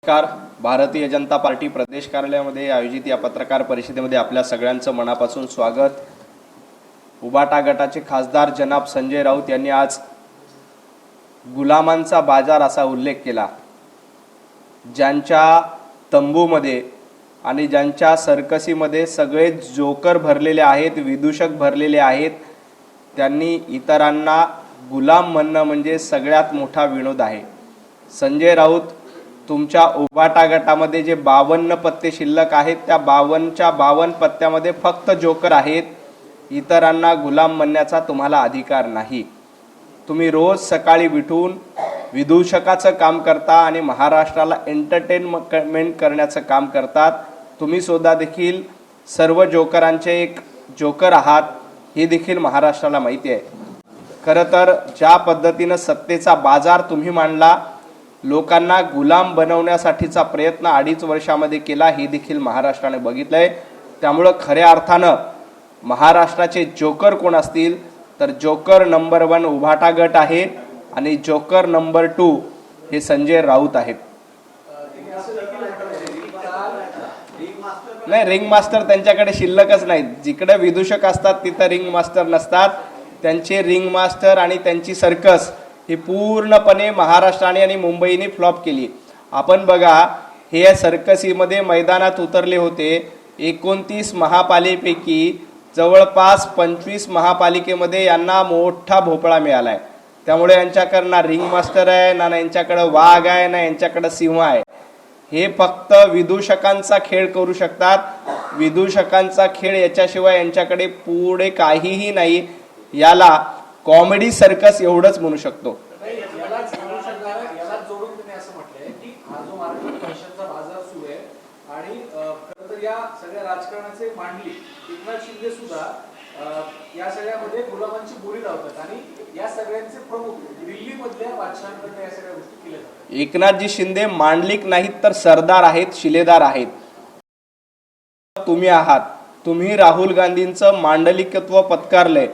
नमस्कार. भारतीय जनता पार्टी प्रदेश कार्यालयामध्ये आयोजित या पत्रकार परिषदेमध्ये आपल्या सगळ्यांचं मनापासून स्वागत. उबाटा गटाचे खासदार जनाब संजय राऊत यांनी आज गुलामांचा बाजार असा उल्लेख केला. ज्यांच्या तंबूमध्ये आणि ज्यांच्या सर्कसीमध्ये सगळे जोकर भरलेले आहेत, विदूषक भरलेले आहेत, त्यांनी इतरांना गुलाम म्हणणं म्हणजे सगळ्यात मोठा विनोद आहे. संजय राऊत, तुमच्या उबाटा गटामध्ये जे 52 पत्ते शिल्लक आहेत त्या 52च्या 52 पत्त्यामध्ये फक्त जोकर आहेत. इतरांना गुलाम म्हणण्याचा तुम्हाला अधिकार नाही. तुम्ही रोज सकाळी उठून विदूषकाचं काम करता आणि महाराष्ट्राला एंटरटेनमेंट करण्याचं काम करतात. तुम्ही सुद्धा देखील सर्व जोकरांचे एक जोकर आहात हे देखील महाराष्ट्राला माहिती आहे. खरं तर ज्या पद्धतीनं सत्तेचा बाजार तुम्ही मांडला, लोकांना गुलाम बनवण्यासाठीचा प्रयत्न 2.5 वर्षामध्ये केला, हे देखील महाराष्ट्राने बघितलंय. त्यामुळं खऱ्या अर्थानं महाराष्ट्राचे जोकर कोण असतील तर जोकर नंबर 1 उबाटा गट आहे आणि जोकर नंबर 2 हे संजय राऊत आहेत. नाही, रिंग मास्टर त्यांच्याकडे शिल्लकच नाहीत. जिकडे विदूषक असतात तिथं रिंग मास्टर नसतात. त्यांचे रिंग मास्टर आणि त्यांची सर्कस ही पूर्णपणे महाराष्ट्राने आणि मुंबईने फ्लॉप केली. आपण बघा, हे सर्कसीमध्ये मैदानात उतरले होते. 29 महापालिकेपैकी जवळपास 25 महापालिकेमध्ये यांना मोठा भोपळा मिळालाय. त्यामुळे यांच्याकडे ना रिंग मास्टर आहे, ना यांच्याकडे वाघ आहे, ना यांच्याकडे सिंह आहे. हे फक्त विदूषकांचा खेळ करू शकतात. विदूषकांचा खेळ याच्याशिवाय यांच्याकडे पुढे काहीही नाही. याला कॉमेडी सर्कस एवढंच म्हणू शकतो. आणि खरं तर या सगळ्या राजकारणाचे मांडली एकनाथ शिंदे सुद्धा या सगळ्यामध्ये गुलामांची बोली लावतात आणि या सगळ्यांचे प्रमुख दिल्लीमधल्या बादशहांकडे या सगळ्या गोष्टी केल्या जातात. एकनाथजी शिंदे मांडलिक नाहीत तर सरदार आहेत, शिलेदार आहेत. तुम्ही आहात. तुम्ही राहुल गांधींचं मांडलिकत्व पत्कारलंय.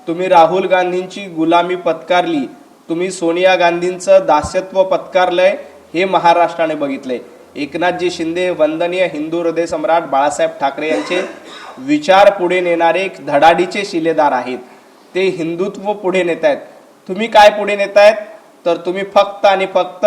तुम्ही राहुल गांधींची गुलामी पत्कारली. तुम्ही सोनिया गांधींचं दास्यत्व पत्कारलंय. हे महाराष्ट्राने बघितलंय. एकनाथजी शिंदे वंदनीय हिंदू हृदय सम्राट बाळासाहेब ठाकरे यांचे विचार पुढे नेणारे धडाडीचे शिलेदार आहेत. ते हिंदुत्व पुढे नेत आहेत. तुम्ही काय पुढे नेतायत तर तुम्ही फक्त आणि फक्त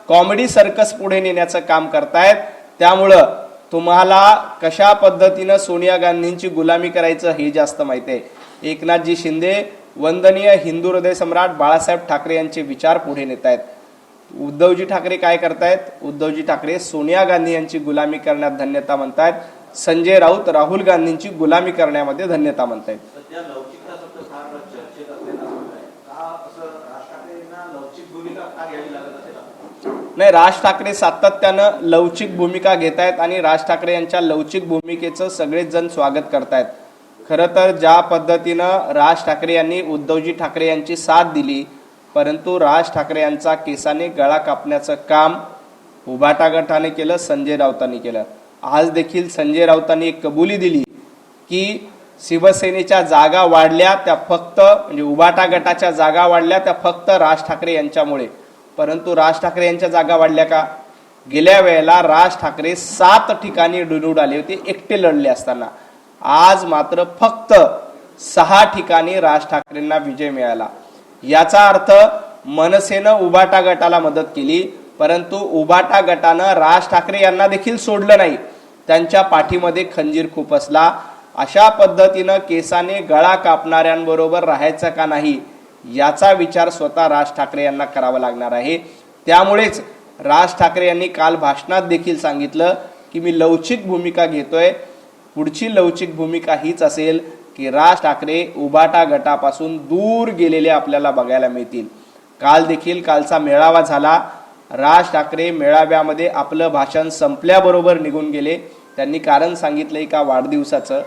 कॉमेडी सर्कस पुढे नेण्याचं काम करतायत. त्यामुळं तुम्हाला कशा पद्धतीनं सोनिया गांधींची गुलामी करायचं हे जास्त माहिती आहे. एकनाथजी शिंदे वंदनीय हिंदू हृदय सम्राट बाळासाहेब ठाकरे यांचे विचार पुढे नेत आहेत. उद्धवजी ठाकरे काय करतायत? उद्धवजी ठाकरे सोनिया गांधी यांची गुलामी करण्यात धन्यता म्हणतायत. संजय राऊत राहुल गांधींची गुलामी करण्यामध्ये धन्यता म्हणतायत. नाही, राज ठाकरे सातत्यानं लवचिक भूमिका घेत आहेत आणि राज ठाकरे यांच्या लवचिक भूमिकेचं सगळेच जण स्वागत करतायत. खरं तर ज्या पद्धतीनं राज ठाकरे यांनी उद्धवजी ठाकरे यांची साथ दिली, परंतु राज ठाकरे यांचा केसाने गळा कापण्याचं काम उबाटा गटाने केलं, संजय राऊतांनी केलं. आज देखील संजय राऊतांनी एक कबुली दिली की शिवसेनेच्या जागा वाढल्या त्या फक्त म्हणजे उबाटा गटाच्या जागा वाढल्या त्या फक्त राज ठाकरे यांच्यामुळे. परंतु राज ठाकरे यांच्या जागा वाढल्या का? गेल्या वेळेला राज ठाकरे 7 ठिकाणी निवडून आले होते एकटे लढले असताना. आज मात्र फक्त 6 ठिकाणी राज ठाकरेंना विजय मिळाला. याचा अर्थ मनसेनं उबाटा गटाला मदत केली, परंतु उबाटा गटानं राज ठाकरे यांना देखील सोडलं नाही. त्यांच्या पाठीमध्ये खंजीर खुपसला. अशा पद्धतीनं केसाने गळा कापणाऱ्यांबरोबर राहायचं का नाही याचा विचार स्वतः राज ठाकरे यांना करावा लागणार आहे. त्यामुळेच राज ठाकरे यांनी काल भाषणात देखील सांगितलं की मी लवचिक भूमिका घेतोय. पुढची लवचिक भूमिका हीच असेल की राज ठाकरे उबाटा गटापासून दूर गेलेले आपल्याला बघायला मिळतील. काल देखील कालचा मेळावा झाला. राज ठाकरे मेळाव्यामध्ये आपलं भाषण संपल्याबरोबर निघून गेले. त्यांनी कारण सांगितलंय का वाढदिवसाचं.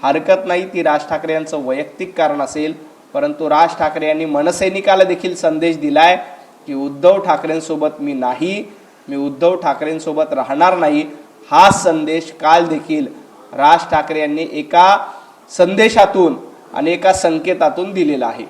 हरकत नाही, ती राज ठाकरे यांचं वैयक्तिक कारण असेल, परंतु राज ठाकरे यांनी मनसैनिकाला देखील संदेश दिलाय की उद्धव ठाकरेंसोबत मी नाही, मी उद्धव ठाकरेंसोबत राहणार नाही. हा संदेश काल देखील राज ठाकरे यांनी एका संदेशातून आणि एका संकेतातून दिलेला आहे.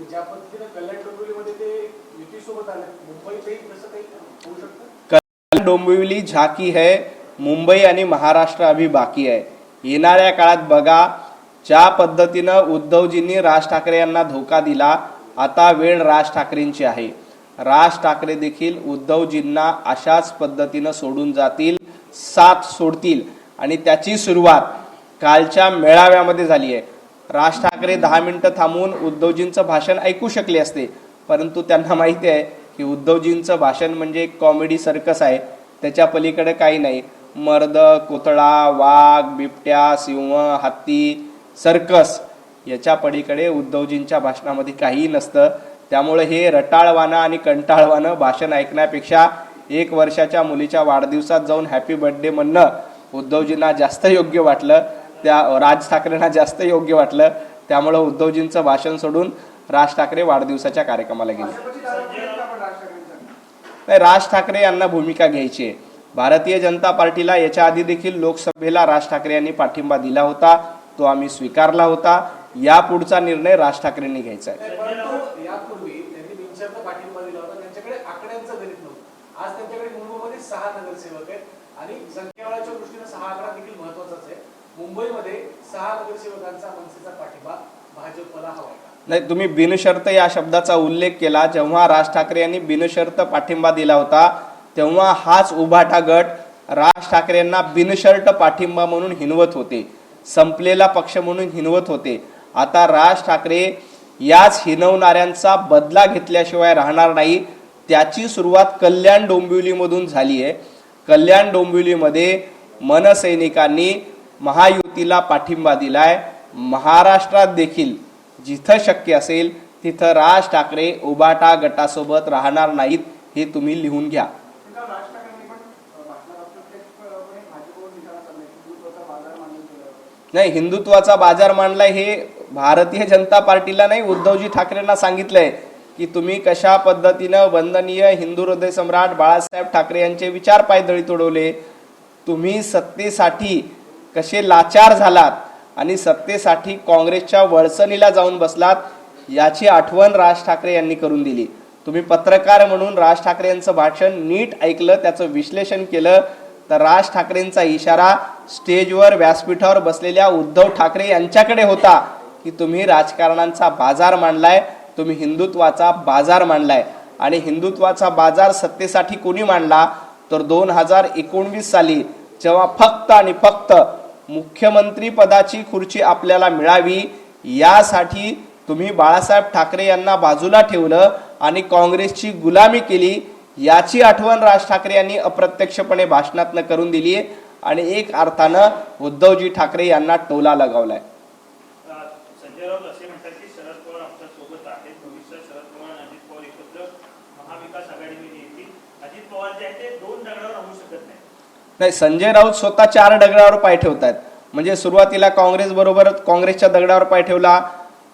ज्या पद्धतीने कल्याण डोंबिवलीमध्ये ते युतीसोबत आले, मुंबईतही तसं काही होऊ शकतं? कल्याण डोंबिवली झाकी है, मुंबई आणि महाराष्ट्र अभी बाकी आहे. येणाऱ्या काळात बघा, ज्या पद्धतीनं उद्धवजींनी राज ठाकरे यांना धोका दिला, आता वेळ राज ठाकरेंची आहे. राज ठाकरे देखील उद्धवजींना अशाच पद्धतीनं सोडून जातील, साथ सोडतील. आणि त्याची सुरुवात कालच्या मेळाव्यामध्ये झाली आहे. राज ठाकरे 10 मिनिटं थांबून उद्धवजींचं भाषण ऐकू शकले असते, परंतु त्यांना माहिती आहे की उद्धवजींचं भाषण म्हणजे एक कॉमेडी सर्कस आहे, त्याच्या पलीकडे काही नाही. मर्द, कोतळा, वाघ, बिबट्या, सिंह, हत्ती, सर्कस याच्या पलीकडे उद्धवजींच्या भाषणामध्ये काहीही नसतं. त्यामुळे हे रटाळवानं आणि कंटाळवानं भाषण ऐकण्यापेक्षा 1 वर्षाच्या मुलीच्या वाढदिवसात जाऊन हॅपी बर्थडे म्हणणं उद्धवजींना जास्त योग्य वाटलं, त्या राज ठाकरेंना जास्त योग्य वाटलं. त्यामुळे उद्धवजींचं भाषण सोडून राज ठाकरे वाढदिवसाच्या कार्यक्रमाला गेले. नाही, राज ठाकरे यांना भूमिका घ्यायची आहे. भारतीय जनता पार्टीला याच्या आधी देखील लोकसभेला राज ठाकरे यांनी पाठिंबा दिला होता, तो आम्ही स्वीकारला होता. यापुढचा निर्णय राज ठाकरेंनी घ्यायचा आहे. परंतु यापूर्वी त्यांनी बिनशर्त पाठिंबा दिला होता, त्यांच्याकडे आकड्यांचं गणित नव्हतं. आज त्यांच्याकडे मुंबईमध्ये 6 नगरसेवक आहेत आणि संख्याबळाच्या दृष्टीने 6 आकडा देखील महत्वाचाच आहे. मुंबईमध्ये 6 नगरसेवकांचा मनसेचा पाठिंबा भाजपला हवाय का? नाही, तुम्ही बिनशर्त या शब्दाचा उल्लेख केला. जेव्हा राज ठाकरे यांनी बिनशर्त पाठिंबा दिला होता, तेव्हा हाच उभाटा गट राज ठाकरे यांना बिनशर्त पाठिंबा म्हणून हिनवत होते, संपलेला पक्ष म्हणून हिनवत होते. आता राज ठाकरे याच हिनवणाऱ्यांचा बदला घेतल्याशिवाय राहणार नाही. त्याची सुरुवात कल्याण डोंबिवलीमधून झाली आहे. कल्याण डोंबिवलीमध्ये मनसैनिकांनी महायुतीला पाठिंबा दिलाय. महाराष्ट्रात देखील जिथं शक्य असेल तिथं राज ठाकरे उबाटा गटासोबत राहणार नाहीत, हे तुम्ही लिहून घ्या. नाही, हिंदुत्वाचा बाजार मांडलाय हे भारतीय जनता पार्टीला नाही, उद्धवजी ठाकरेंना सांगितलंय की तुम्ही कशा पद्धतीनं वंदनीय हिंदू हृदय सम्राट बाळासाहेब ठाकरे यांचे विचार पायदळी तुडवले, तुम्ही सत्तेसाठी कसे लाचार झालात आणि सत्तेसाठी काँग्रेसच्या वळसणीला जाऊन बसलात, याची आठवण राज ठाकरे यांनी करून दिली. तुम्ही पत्रकार म्हणून राज ठाकरे यांचं भाषण नीट ऐकलं, त्याचं विश्लेषण केलं, तर राज ठाकरेंचा इशारा स्टेजवर व्यासपीठावर बसलेल्या उद्धव ठाकरे यांच्याकडे होता की तुम्ही राजकारणाचा बाजार मांडलाय, तुम्ही हिंदुत्वाचा बाजार मांडलाय. आणि हिंदुत्वाचा बाजार सत्तेसाठी कोणी मांडला तर 2019 साली, जेव्हा फक्त आणि फक्त मुख्यमंत्री पदाची खुर्ची आपल्याला मिळावी यासाठी तुम्ही बाळासाहेब ठाकरे यांना बाजूला ठेवलं आणि काँग्रेसची गुलामी केली. याची आठवण राज ठाकरे यांनी अप्रत्यक्षपणे भाषणातनं करून दिली आणि एक अर्थानं उद्धवजी ठाकरे यांना टोला लगावलाय. संजय राऊत असे म्हणतात की शरद पवार आमच्या सोबत आहेत, भविष्यात शरद पवार आणि अजित पवार एकत्र महाविकास आघाडीमध्ये येतील. अजित पवार जे आहेत ते 2 दगडावर राहू शकत नाही. संजय राऊत स्वतः 4 दगडावर पाय ठेवतात. म्हणजे सुरुवातीला काँग्रेसच्या दगडावर पाय ठेवला,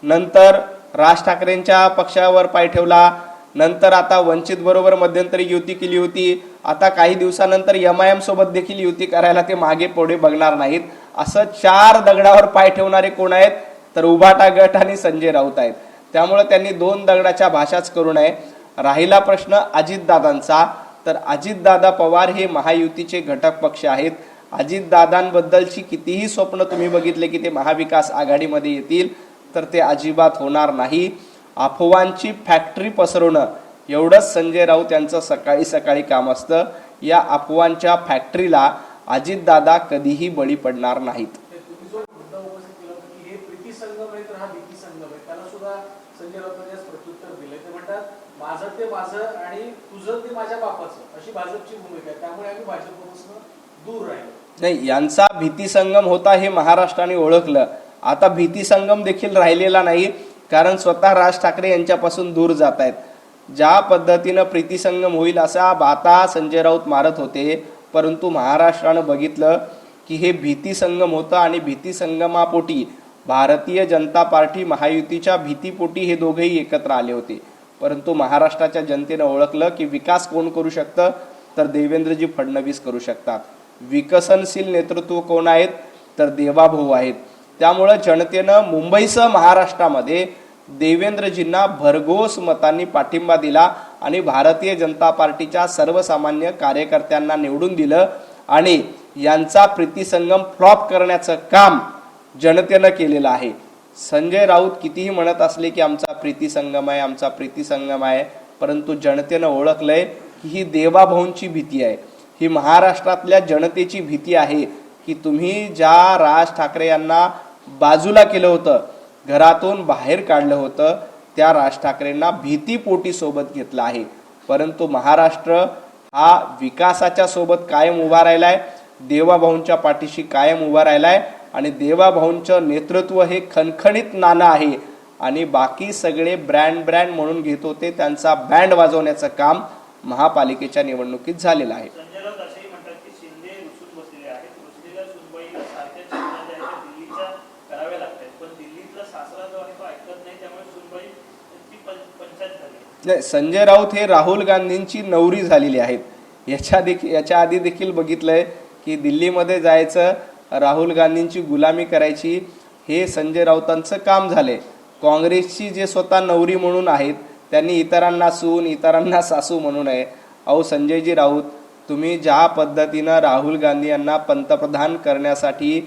नंतर राज ठाकरेंच्या पक्षावर पाय ठेवला, नंतर आता वंचित बरोबर मध्यंतरी युती केली होती, आता काही दिवसानंतर MIM सोबत देखील युती करायला ते मागे पुढे बघणार नाहीत. असं 4 दगडावर पाय ठेवणारे कोण आहेत तर उभाटा गट आणि संजय राऊत आहेत. त्यामुळे त्यांनी 2 दगडाच्या भाषाच करू नये. राहिला प्रश्न अजितदादांचा, तर अजितदादा पवार हे महायुतीचे घटक पक्ष आहेत. अजितदादांबद्दलची कितीही स्वप्न तुम्ही बघितले की ते महाविकास आघाडीमध्ये येतील, तर ते अजिबात होणार नाही. अफवांची फॅक्टरी पसरवणं एवढंच संजय राऊत यांचं सकाळी सकाळी काम असतं. या अफवांच्या फॅक्टरीला अजितदादा कधीही बळी पडणार नाहीत. तुम्ही जो मुद्दा उपस्थित केला होता की हे प्रीती संगम आहे तर हा भीती संगम आहे, त्याला सुद्धा संजय राऊतांनी आज प्रत्युत्तर दिलंय. ते म्हणतात माझं ते माझं आणि तुझं ते माझ्या बापाचं, अशी भाजपची भूमिका आहे, त्यामुळे आम्ही भाजपपासून दूर राहिलो. नाही, यांचा भीती संगम होता हे महाराष्ट्राने ओळखलं. आता भीती संगम देखील राहिलेला नाही, कारण स्वतः राज ठाकरे यांच्यापासून दूर जात आहेत. ज्या पद्धतीनं प्रीती संगम होईल असा बाता संजय राऊत मारत होते, परंतु महाराष्ट्रानं बघितलं की हे भीती संगम होतं आणि भीती संगमापोटी भारतीय जनता पार्टी महायुतीच्या भीतीपोटी हे दोघेही एकत्र आले होते. परंतु महाराष्ट्राच्या जनतेनं ओळखलं की विकास कोण करू शकतं तर देवेंद्रजी फडणवीस करू शकतात. विकसनशील नेतृत्व कोण आहेत तर देवाभाऊ आहेत. त्यामुळं जनतेनं मुंबईसह महाराष्ट्रामध्ये देवेंद्रजींना भरघोस मतांनी पाठिंबा दिला आणि भारतीय जनता पार्टीच्या सर्वसामान्य कार्यकर्त्यांना निवडून दिलं आणि यांचा प्रीतिसंगम फ्लॉप करण्याचं काम जनतेनं केलेलं आहे. संजय राऊत कितीही म्हणत असले की आमचा प्रीतिसंगम आहे, आमचा प्रीतिसंगम आहे, परंतु जनतेनं ओळखलंय की ही देवाभाऊंची भीती आहे, ही महाराष्ट्रातल्या जनतेची भीती आहे की तुम्ही ज्या राज ठाकरे यांना बाजूला केलं होतं, घरातून बाहेर काढलं होतं, त्या राज ठाकरेंना भीतीपोटी सोबत घेतलं आहे. परंतु महाराष्ट्र हा विकासाच्या सोबत कायम उभा राहिलाय, देवाभाऊंच्या पाठीशी कायम उभा राहिलाय आणि देवाभाऊंचं नेतृत्व हे खणखणीत नाणं आहे आणि बाकी सगळे ब्रँड म्हणून घेत होते, त्यांचा बँड वाजवण्याचं काम महापालिकेच्या निवडणुकीत झालेलं आहे. संजय राऊत असेही म्हणतात की शिंदे रुसून बसलेले आहेत, रुसलेल्या सुनबाईला सारख्या सूचना ज्या आहेत त्या दिल्लीच्या कराव्या लागतात, पण दिल्लीतला सासरा जो आहे तो ऐकत नाही, त्यामुळे सुनबाई ती पंचायत झाली. नाही, संजय राऊत हे राहुल गांधींची नवरी झालेली आहेत. याच्या आधी देखील बघितलंय की दिल्लीमध्ये जायचं, राहुल गांधींची गुलामी करायची, हे संजय राऊतांचं काम झालंय. काँग्रेसची जे स्वतः नवरी म्हणून आहेत त्यांनी इतरांना सून, इतरांना सासू म्हणू नये. अहो संजयजी राऊत, तुम्ही ज्या पद्धतीनं राहुल गांधी यांना पंतप्रधान करण्यासाठी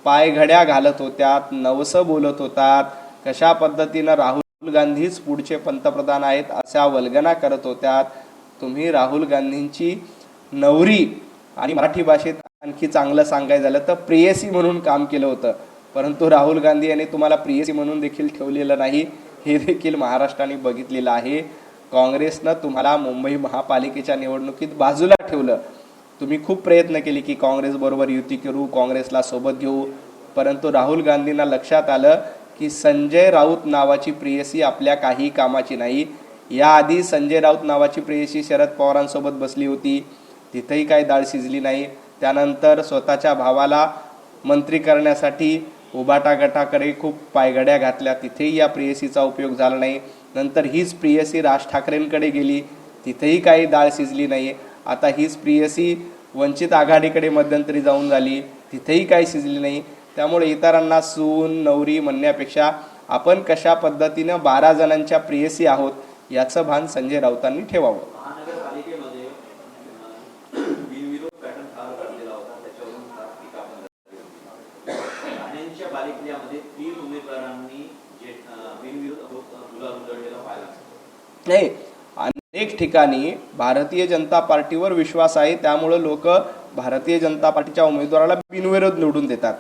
पायघड्या घालत होत्यात, नवसं बोलत होतात, कशा पद्धतीनं राहुल गांधीच पुढचे पंतप्रधान आहेत अशा वल्गना करत होत्यात, तुम्ही राहुल गांधींची नवरी आणि मराठी भाषेत आणखी चांगलं सांगायचं झालं तर प्रेयसी म्हणून काम केलं होतं. परंतु राहुल गांधी यांनी तुम्हाला प्रेयसी म्हणून देखील ठेवलेलं नाही, हे देखील महाराष्ट्राने बघितलेलं आहे. काँग्रेसनं तुम्हाला मुंबई महापालिकेच्या निवडणुकीत बाजूला ठेवलं. तुम्ही खूप प्रयत्न केले की काँग्रेसबरोबर युती करू, काँग्रेसला सोबत घेऊ, परंतु राहुल गांधींना लक्षात आलं की संजय राऊत नावाची प्रेयसी आपल्या काही कामाची नाही. याआधी संजय राऊत नावाची प्रेयसी शरद पवारांसोबत बसली होती, तिथेही काही डाळ शिजली नाही. त्यानंतर स्वतःच्या भावाला मंत्री करण्यासाठी उभाटा गटाकडे खूप पायघड्या घातल्या, तिथेही या प्रेयसीचा उपयोग झाला नाही. नंतर हीच प्रेयसी राज ठाकरेंकडे गेली, तिथेही काही डाळ शिजली नाही. आता हीच प्रेयसी वंचित आघाडीकडे मध्यंतरी जाऊन झाली, तिथेही काही शिजली नाही. त्यामुळे इतरांना सून, नवरी म्हणण्यापेक्षा आपण कशा पद्धतीनं 12 जणांच्या प्रेयसी आहोत याचं भान संजय राऊतांनी ठेवावं. महानगरपालिकेमध्ये बिनविरोध पॅटर्न फार गाजलेला होता, त्याच्यावरून टीका पण झाली होती. ठाण्याच्या बालेकिल्ल्यामध्ये 3 उमेदवारांनी जे बिनविरोध गुलाल उधळलेला पाहिला नाही. अनेक ठिकाणी भारतीय जनता पार्टीवर विश्वास आहे, त्यामुळे लोक भारतीय जनता पार्टीच्या उमेदवाराला बिनविरोध निवडून देतात.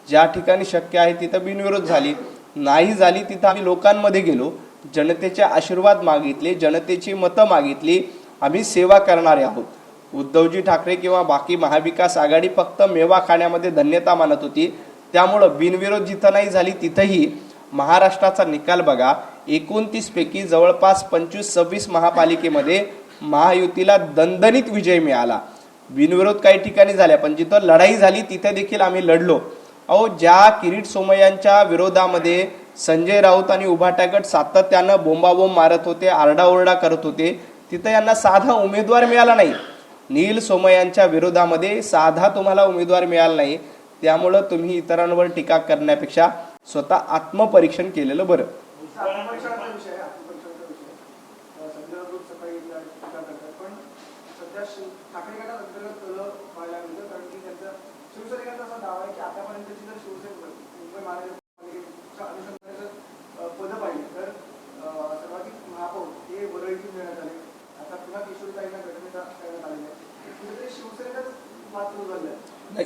ज्या ठिकाणी शक्य आहे तिथं बिनविरोध झाली, नाही झाली तिथं आम्ही लोकांमध्ये गेलो, जनतेचे आशीर्वाद मागितले, जनतेची मतं मागितली, आम्ही सेवा करणारे आहोत. उद्धवजी ठाकरे किंवा बाकी महाविकास आघाडी फक्त मेवा खाण्यामध्ये धन्यता मानत होती. त्यामुळं बिनविरोध जिथं नाही झाली तिथंही महाराष्ट्राचा निकाल बघा, 29 पैकी जवळपास 25-26 महापालिकेमध्ये महायुतीला दणदणीत विजय मिळाला. बिनविरोध काही ठिकाणी झाल्या, पण जिथं लढाई झाली तिथे देखील आम्ही लढलो. अहो, ज्या किरीट सोमय्यांच्या विरोधामध्ये संजय राऊत आणि उभाटा गट सातत्यानं बोंबाबोंब मारत होते, आरडाओरडा करत होते, तिथं यांना साधा उमेदवार मिळाला नाही. नील सोमय्यांच्या विरोधामध्ये साधा तुम्हाला उमेदवार मिळाला नाही. त्यामुळं तुम्ही इतरांवर टीका करण्यापेक्षा स्वतः आत्मपरीक्षण केलेलं बरं.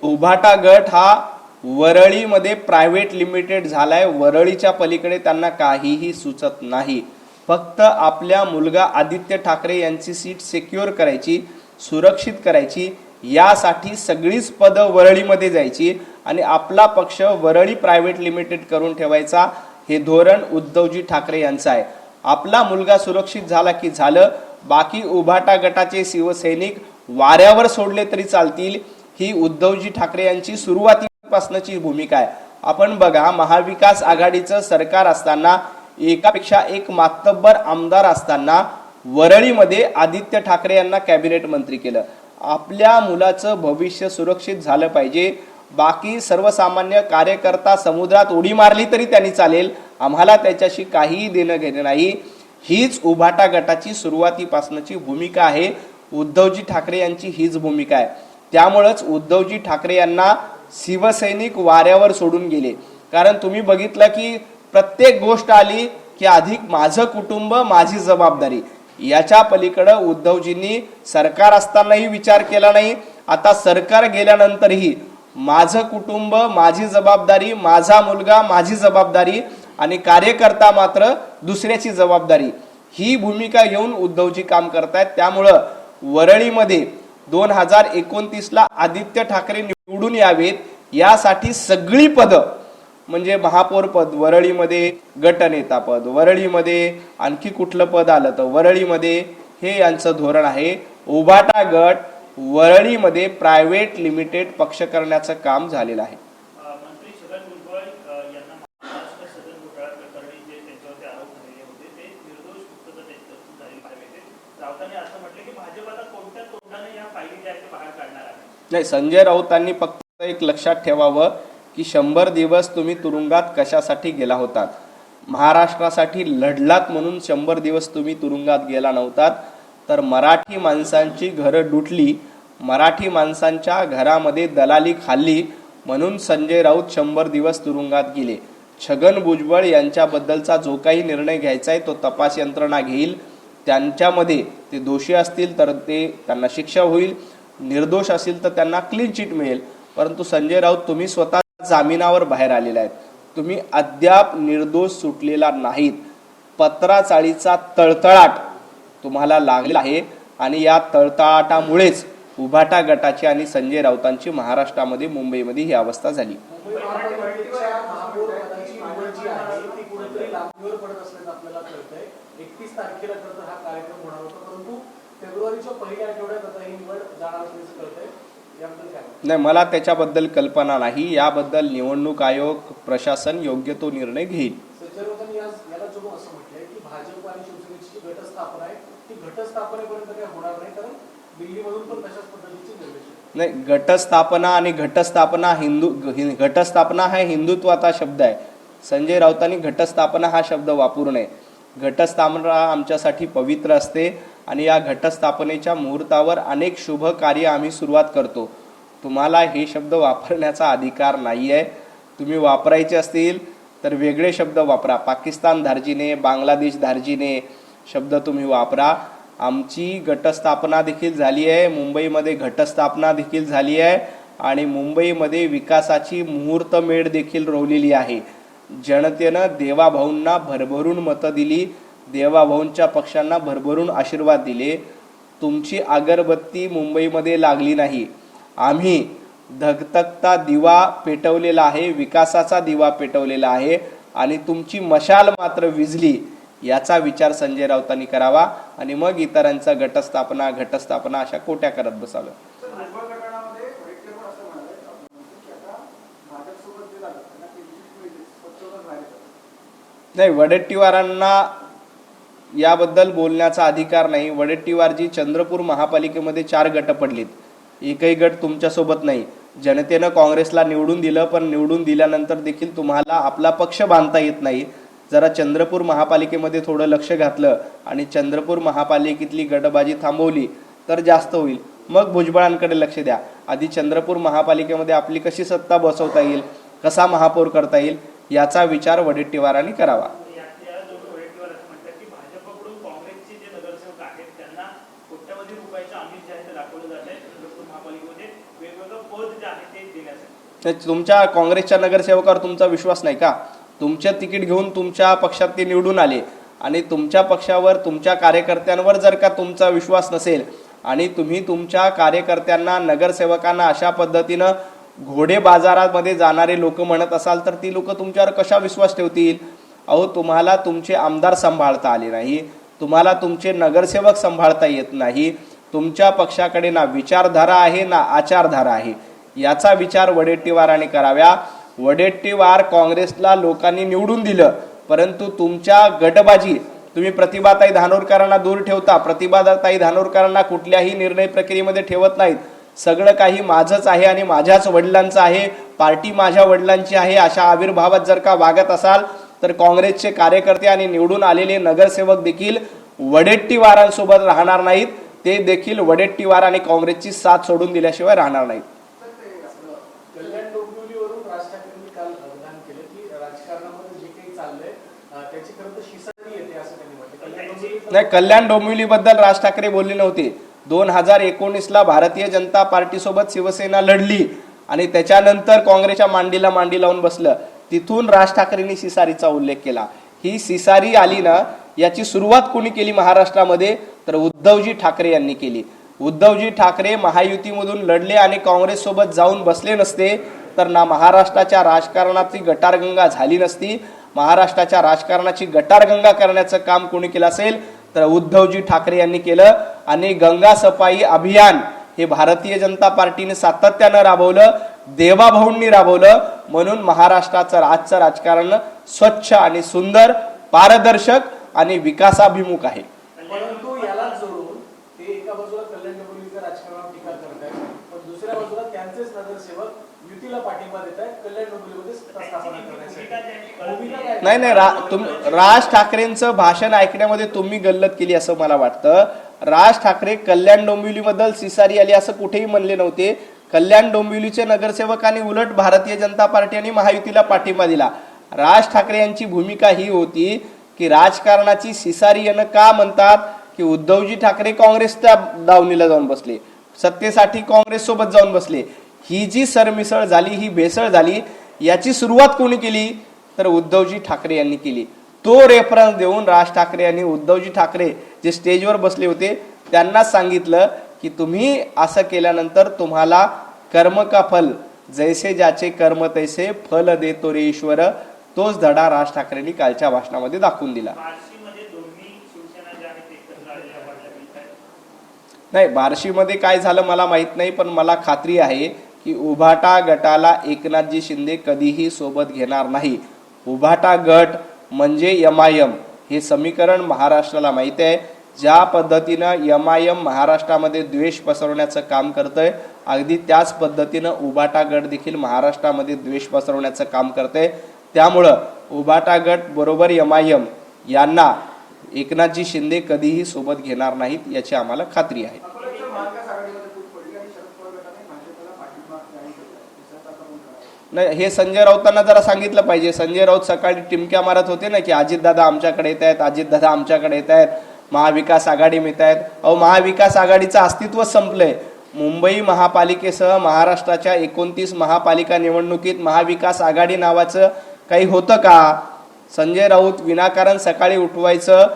उभाटा गट हा वरळीमध्ये प्रायव्हेट लिमिटेड झालाय. वरळीच्या पलीकडे त्यांना काहीही सुचत नाही. फक्त आपल्या मुलगा आदित्य ठाकरे यांची सीट सिक्युअर करायची, सुरक्षित करायची, यासाठी सगळीच पदं वरळीमध्ये जायची आणि आपला पक्ष वरळी प्रायव्हेट लिमिटेड करून ठेवायचा, हे धोरण उद्धवजी ठाकरे यांचं आहे. आपला मुलगा सुरक्षित झाला की झालं, बाकी उभाटा गटाचे शिवसैनिक वाऱ्यावर सोडले तरी चालतील, ही उद्धवजी ठाकरे यांची सुरुवातीपासूनची भूमिका आहे. आपण बघा, महाविकास आघाडीचं सरकार असताना, एकापेक्षा एक मातब्बर आमदार असताना वरळीमध्ये आदित्य ठाकरे यांना कॅबिनेट मंत्री केलं. आपल्या मुलाचं भविष्य सुरक्षित झालं पाहिजे. बाकी सर्वसामान्य कार्यकर्ता समुद्रात उडी मारली तरी त्यांनी चालेल, आम्हाला त्याच्याशी काहीही देणं घेणं नाही. हीच उभाटा गटाची सुरुवातीपासूनची भूमिका आहे. उद्धवजी ठाकरे यांची हीच भूमिका आहे. त्यामुळंच उद्धवजी ठाकरे यांना शिवसैनिक वाऱ्यावर सोडून गेले. कारण तुम्ही बघितलं की प्रत्येक गोष्ट आली की अधिक माझं कुटुंब माझी जबाबदारी, याच्या पलीकडं उद्धवजींनी सरकार असतानाही विचार केला नाही. आता सरकार गेल्यानंतरही माझं कुटुंब माझी जबाबदारी, माझा मुलगा माझी जबाबदारी आणि कार्यकर्ता मात्र दुसऱ्याची जबाबदारी, ही भूमिका घेऊन उद्धवजी काम करतायत. त्यामुळं वरळीमध्ये 2029ला आदित्य ठाकरे निवडून यावेत यासाठी सगळी पदं, म्हणजे महापौर पद वरळीमध्ये, गटनेता पद वरळीमध्ये, आणखी कुठलं पद आलं तर वरळीमध्ये, हे यांचं धोरण आहे. उभाटा गट वरळीमध्ये प्रायव्हेट लिमिटेड पक्ष करण्याचं काम झालेलं आहे. मंत्री छगन भुजबळ यांना महाराष्ट्र सदन घोटाळा प्रकरणी जे त्यांच्यावरती आरोप झालेले होते ते निर्दोष मुक्तता त्यांची तरतूद झालेली आहे. राऊतांनी असं म्हटलं की भाजप आता कोणत्या तोंडाने या फायली ज्या आहेत ते बाहेर काढणार आहे. नाही, संजय राऊतांनी फक्त एक लक्षात ठेवावं की 100 दिवस तुम्ही तुरुंगात कशासाठी गेला होतात? महाराष्ट्रासाठी लढलात म्हणून 100 दिवस तुम्ही तुरुंगात गेला नव्हतात, तर मराठी माणसांची घरं लुटली, मराठी माणसांच्या घरामध्ये दलाली खाल्ली म्हणून संजय राऊत 100 दिवस तुरुंगात गेले. छगन भुजबळ यांच्याबद्दलचा जो काही निर्णय घ्यायचा आहे तो तपास यंत्रणा घेईल. त्यांच्यामध्ये ते दोषी असतील तर त्यांना शिक्षा होईल, निर्दोष असतील तर त्यांना क्लीन चिट मिळेल. परंतु संजय राऊत, तुम्ही स्वतः जामिनावर बाहेर आलेला आहेत, तुम्ही अद्याप निर्दोष सुटलेला नाहीत. पत्राचाळीचा तळतळाट तुम्हाला लागलेला आहे आणि या तळतळाटामुळेच उभाटा गटाची आणि संजय राऊतांची महाराष्ट्रामध्ये, मुंबईमध्ये ही अवस्था झाली. मुंबई महापालिकेच्या महापौर पदाची निवड जी आहे ती कुठेतरी लांबणीवर पडत असल्याचं आपल्याला कळतंय. 31 तारखेला खरं तर हा कार्यक्रम होणार होता, परंतु फेब्रुवारीच्या पहिल्या आठवड्यात आता ही निवड जाणार असल्याचं कळतंय. याबद्दल काय? नाही, मला त्याच्याबद्दल कल्पना नाही. याबद्दल निवडणूक आयोग, प्रशासन योग्य तो निर्णय घेईल. संजय राऊतांनी याला जोडून असं म्हटलंय की भाजप आणि शिवसेनेची जी घटस्थापना आहे ती घटस्थापनेपर्यंत काय होणार नाही, कारण दिल्लीमधून पण तशाच पद्धतीची निर्देश आहे. नाही, घटस्थापना हा हिंदुत्वाचा शब्द आहे. संजय राऊतांनी घटस्थापना हा शब्द वापरू नये. घटस्थापना आमच्यासाठी पवित्र असते आणि या घटस्थापनेच्या मुहूर्तावर अनेक शुभ कार्य आम्ही सुरुवात करतो. तुम्हाला हे शब्द वापरण्याचा अधिकार नाही आहे. तुम्ही वापरायचे असतील तर वेगळे शब्द वापरा. पाकिस्तान धार्जिणे, बांगलादेश धार्जिणे शब्द तुम्ही वापरा. आमची घटस्थापना देखील झाली आहे, मुंबईमध्ये घटस्थापना देखील झाली आहे आणि मुंबईमध्ये विकासाची मुहूर्तमेढ देखील रोवलेली आहे. जनतेनं देवाभाऊंना भरभरून मतं दिली, देवाभाऊंच्या पक्षांना भरभरून आशीर्वाद दिले. तुमची अगरबत्ती मुंबईमध्ये लागली नाही. आम्ही धगधगता दिवा पेटवलेला आहे, विकासाचा दिवा पेटवलेला आहे आणि तुमची मशाल मात्र विझली. याचा विचार संजय राऊतांनी करावा आणि मग इतरांचा घटस्थापना अशा कोट्या करत बसाव्या. नाही, वडेट्टीवारांना याबद्दल बोलण्याचा अधिकार नाही. वडेट्टीवारजी, चंद्रपूर महापालिकेमध्ये 4 गट पडलेत, एकही गट तुमच्यासोबत नाही. जनतेनं काँग्रेसला निवडून दिलं, पण निवडून दिल्यानंतर देखील तुम्हाला आपला पक्ष बांधता येत नाही. जरा चंद्रपूर महापालिकेमध्ये थोडं लक्ष घातलं आणि चंद्रपूर महापालिकेतली गटबाजी थांबवली तर जास्त होईल. मग भुजबळांकडे लक्ष द्या. आधी चंद्रपूर महापालिकेमध्ये आपली कशी सत्ता बसवता येईल, कसा महापौर करता येईल, याचा विचार वडेट्टीवारांनी करावा. तुमच्या काँग्रेसच्या नगरसेवकावर तुमचा विश्वास नाही का? तुमच्या तिकीट घेऊन तुमच्या पक्षात ते निवडून आले आणि तुमच्या पक्षावर, तुमच्या कार्यकर्त्यांवर जर का तुमचा विश्वास नसेल आणि तुम्ही तुमच्या कार्यकर्त्यांना, नगरसेवकांना अशा पद्धतीनं घोडे बाजारामध्ये जाणारे लोक म्हणत असाल तर ती लोक तुमच्यावर कशा विश्वास ठेवतील? अहो, तुम्हाला तुमचे आमदार सांभाळता आले नाही, तुम्हाला तुमचे नगरसेवक सांभाळता येत नाही. तुमच्या पक्षाकडे ना विचारधारा आहे ना आचारधारा आहे. याचा विचार वडेट्टीवारांनी कराव्या. वडेट्टीवार काँग्रेसला लोकांनी निवडून दिलं, परंतु तुमच्या गटबाजी, तुम्ही प्रतिभाताई धानोरकरांना दूर ठेवता. प्रतिभाताई धानोरकरांना कुठल्याही निर्णय प्रक्रियेमध्ये ठेवत नाहीत. सगळं काही माझंच आहे आणि माझ्याच वडिलांचं आहे, पार्टी माझ्या वडिलांची आहे, अशा आविर्भावात जर का वागत असाल तर काँग्रेसचे कार्यकर्ते आणि निवडून आलेले नगरसेवक देखील वडेट्टीवारांसोबत राहणार नाहीत, ते देखील वडेट्टीवार आणि काँग्रेसची साथ सोडून दिल्याशिवाय राहणार नाहीत. कल्याण डोंबिवलीवरून राज ठाकरेंनी काल विधान केलं की राजकारणामध्ये जे काही चाललंय त्याची खरं तर शिसारी येते असं त्यांनी म्हटलं. नाही, कल्याण डोंबिवलीबद्दल राज ठाकरे बोलले नव्हते. 2019ला भारतीय जनता पार्टीसोबत शिवसेना लढली आणि त्याच्यानंतर काँग्रेसच्या मांडीला मांडी लावून बसलं, तिथून राज ठाकरेंनी शिसारीचा उल्लेख केला. ही शिसारी आली ना, याची सुरुवात कोणी केली महाराष्ट्रामध्ये, तर उद्धवजी ठाकरे यांनी केली. उद्धवजी ठाकरे महायुतीमधून लढले आणि काँग्रेस सोबत जाऊन बसले नसते तर ना महाराष्ट्राच्या राजकारणाची गटारगंगा झाली नसती. महाराष्ट्राच्या राजकारणाची गटारगंगा करण्याचं काम कोणी केलं असेल तर उद्धवजी ठाकरे यांनी केलं. आणि गंगा सफाई अभियान हे भारतीय जनता पार्टीने सातत्यानं राबवलं, देवाभाऊंनी राबवलं. म्हणून महाराष्ट्राचं आजचं राजकारण स्वच्छ आणि सुंदर, पारदर्शक आणि विकासाभिमुख आहे. परंतु याला जोडून ते एका बाजूला कल्याण डोंबिवलीच्या राजकारणावर टीका करत आहेत, पण दुसऱ्या बाजूला त्यांचेच नगरसेवक युतीला पाठिंबा देत आहेत कल्याण डोंबिवलीमध्ये सत्ता स्थापना करण्यासाठी. भूमिका काय? नाही, राज ठाकरेंचं भाषण ऐकण्यामध्ये तुम्ही गल्लत केली असं मला वाटतं. राज ठाकरे कल्याण डोंबिवलीबद्दल सिसारी आली असं कुठेही म्हणले नव्हते. कल्याण डोंबिवलीचे नगरसेवकांनी उलट भारतीय जनता पार्टी आणि महायुतीला पाठिंबा दिला. राज ठाकरे यांची भूमिका ही होती की राजकारणाची सिसारी यानं का म्हणतात की उद्धवजी ठाकरे काँग्रेसच्या दावणीला जाऊन बसले, सत्तेसाठी काँग्रेस सोबत जाऊन बसले. ही जी सरमिसळ झाली, ही भेसळ झाली, याची सुरुवात कोणी केली तर उद्धवजी ठाकरे यांनी केली. तो रेफरन्स देऊन राज ठाकरे यांनी उद्धवजी ठाकरे जे स्टेजवर बसले होते त्यांना सांगितलं की तुम्ही असं केल्यानंतर तुम्हाला कर्म का फल, जैसे ज्याचे कर्म तैसे फल देतो रे ईश्वर, तोच धडा राज ठाकरेंनी कालच्या भाषणामध्ये दाखवून दिला. नाही, बार्शीमध्ये काय झालं मला माहित नाही, पण मला खात्री आहे की उभाटा गटाला एकनाथजी शिंदे कधीही सोबत घेणार नाही. उभाटा गट म्हणजे MIM हे समीकरण महाराष्ट्राला माहिती आहे. ज्या पद्धतीनं MIM महाराष्ट्रामध्ये द्वेष पसरवण्याचं काम करतंय, अगदी त्याच पद्धतीनं उभाटा गट देखील महाराष्ट्रामध्ये द्वेष पसरवण्याचं काम करतंय. त्यामुळं उभाटा गट बरोबर MIM यांना एकनाथजी शिंदे कधीही सोबत घेणार नाहीत याची आम्हाला खात्री आहे. नाही, हे संजय राऊतांना जरा सांगितलं पाहिजे. संजय राऊत सकाळी टिमक्या मारत होते ना की अजितदादा आमच्याकडे येत आहेत, अजितदादा आमच्याकडे येत आहेत, महाविकास आघाडी मिळत आहेत. अहो, महाविकास आघाडीचं अस्तित्व संपलंय. मुंबई महापालिकेसह महाराष्ट्राच्या 29 महापालिका निवडणुकीत महाविकास आघाडी नावाचं काही होतं का? संजय राऊत विनाकारण सकाळी उठवायचं,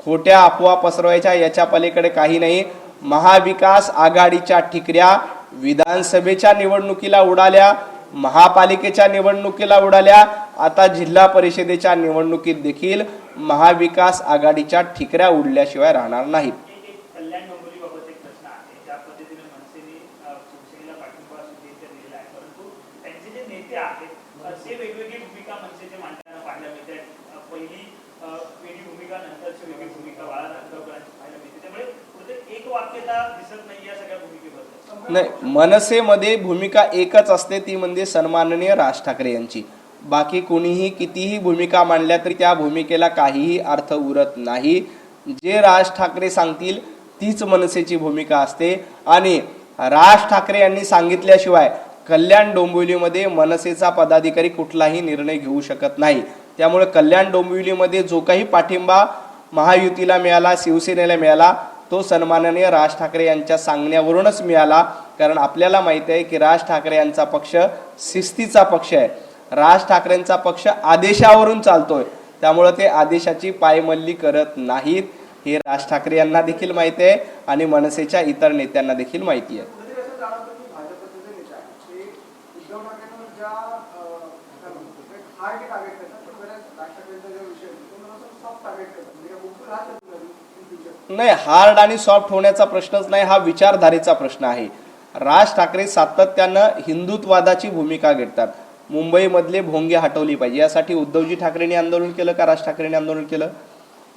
खोट्या अफवा पसरवायच्या, याच्या पलीकडे काही नाही. महाविकास आघाडीच्या ठिकऱ्या विधानसभेच्या निवडणुकीला उडाल्या, महापालिकेच्या निवडणुकीला उडाल्या, आता जिल्हा परिषदेच्या निवडणुकीत देखील महाविकास आघाडीच्या ठिकऱ्या उडल्याशिवाय राहणार नाहीत. कल्याण डोंबिवलीबाबत एक प्रश्न आहे. ज्या पद्धतीने मनसेने शिवसेनेला पाठिंबा दिलेला आहे, परंतु त्यांचे जे नेते आहेत ते वेगवेगळी भूमिका मनसेचे मांडताना पाहायला मिळते. पहिली वेगळी भूमिका, नंतरची वेगळी भूमिका बाळा नागपूरकरांची पाहायला मिळते. त्यामुळे कुठे एक वाक्यता दिसत नाही या सगळ्या भूमिकेबद्दल. नाही, मनसेमध्ये भूमिका एकच असते, ती म्हणजे सन्माननीय राज ठाकरे यांची. बाकी कोणीही कितीही भूमिका मांडल्या तरी त्या भूमिकेला काहीही अर्थ उरत नाही. जे राज ठाकरे सांगतील तीच मनसेची भूमिका असते. आणि राज ठाकरे यांनी सांगितल्याशिवाय कल्याण डोंबिवलीमध्ये मनसेचा पदाधिकारी कुठलाही निर्णय घेऊ शकत नाही. त्यामुळे कल्याण डोंबिवलीमध्ये जो काही पाठिंबा महायुतीला मिळाला, शिवसेनेला मिळाला, तो सन्माननीय राज ठाकरे यांच्या सांगण्यावरूनच मिळाला. कारण आपल्याला माहिती आहे की राज ठाकरे यांचा पक्ष शिस्तीचा पक्ष आहे. राज ठाकरेंचा पक्ष आदेशावरून चालतोय, त्यामुळे ते आदेशाची पायमल्ली करत नाहीत. हे राज ठाकरे यांना देखील माहिती आहे आणि मनसेच्या इतर नेत्यांना देखील माहिती आहे. नाही, हार्ड आणि सॉफ्ट होण्याचा प्रश्नच नाही, हा विचारधारेचा प्रश्न आहे. राज ठाकरे सातत्यानं हिंदुत्ववादाची भूमिका घेतात. मुंबईमधले भोंगे हटवली पाहिजे यासाठी उद्धवजी ठाकरेंनी आंदोलन केलं का राज ठाकरेंनी आंदोलन केलं?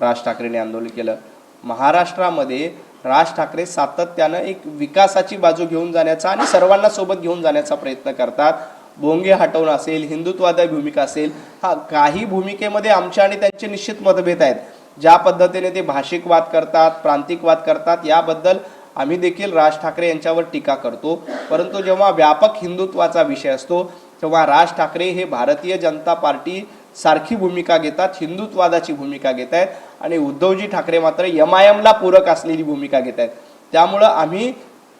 राज ठाकरेंनी आंदोलन केलं. महाराष्ट्रामध्ये राज ठाकरे सातत्यानं एक विकासाची बाजू घेऊन जाण्याचा आणि सर्वांना सोबत घेऊन जाण्याचा प्रयत्न करतात. बोंगे हटवणं असेल, हिंदुत्वादी भूमिका असेल, हा काही भूमिकेमध्ये आमचे आणि त्यांचे निश्चित मतभेद आहेत. ज्या पद्धतीने ते भाषिक वाद करतात, प्रांतिक वाद करतात, याबद्दल आम्ही देखील राज ठाकरे यांच्यावर टीका करतो. परंतु जेव्हा व्यापक हिंदुत्वाचा विषय असतो तेव्हा राज ठाकरे हे भारतीय जनता पार्टी सारखी भूमिका घेतात, हिंदुत्वादाची भूमिका घेत आहेत आणि उद्धवजी ठाकरे मात्र MIMला पूरक असलेली भूमिका घेत आहेत. त्यामुळं आम्ही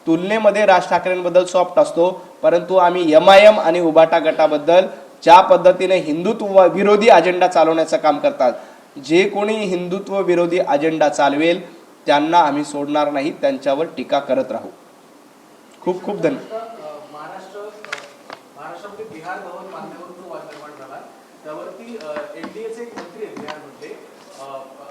तुलनेमध्ये राज ठाकरेंबद्दल सॉफ्ट असतो, परंतु आम्ही MIM आणि उबाटा गटाबद्दल ज्या पद्धतीने हिंदुत्व विरोधी अजेंडा चालवण्याचं काम करतात, जे कोणी हिंदुत्व विरोधी अजेंडा चालवेल त्यांना आम्ही सोडणार नाही, त्यांच्यावर टीका करत राहू. खूप खूप धन्यवाद. महाराष्ट्रामध्ये बिहार भवन बांधण्यावर जो वाद निर्माण झाला त्यावरती NDAचे एक मंत्री आहेत बिहारमध्ये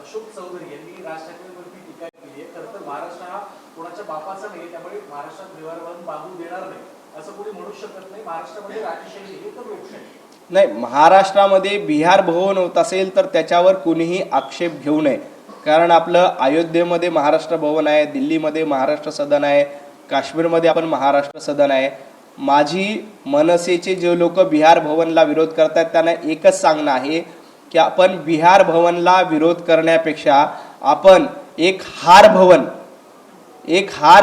अशोक चौधरी यांनी राज ठाकरेंवरती टीका केली आहे. खरं तर महाराष्ट्र हा कोणाच्या बापाचा नाही, त्यामुळे महाराष्ट्रात बिहार भवन बांधू देणार नाही असं कोणी म्हणू शकत नाही. महाराष्ट्रामध्ये राजशाही आहे तर लोकशाही नाही. महाराष्ट्रामध्ये बिहार भवन होत असेल तर त्याच्यावर कुणीही आक्षेप घेऊ नये, कारण आपलं अयोध्येमध्ये महाराष्ट्र भवन आहे, दिल्लीमध्ये महाराष्ट्र सदन आहे, काश्मीरमध्ये आपण महाराष्ट्र सदन आहे. माझी मनसेचे जे लोक बिहार भवनला विरोध करतात त्यांना एकच सांगणं आहे की आपण बिहार भवनला विरोध करण्यापेक्षा आपण एक हार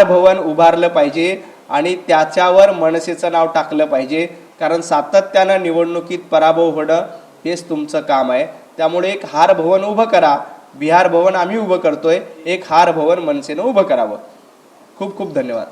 भवन उभारलं पाहिजे आणि त्याच्यावर मनसेचं नाव टाकलं पाहिजे, कारण सातत्यानं निवडणुकीत पराभव होणं हेच तुमचं काम आहे. त्यामुळे एक हार भवन उभं करा. बिहार भवन आम्ही उभं करतोय, एक हार भवन मनसेनं उभं करावं. खूप खूप धन्यवाद.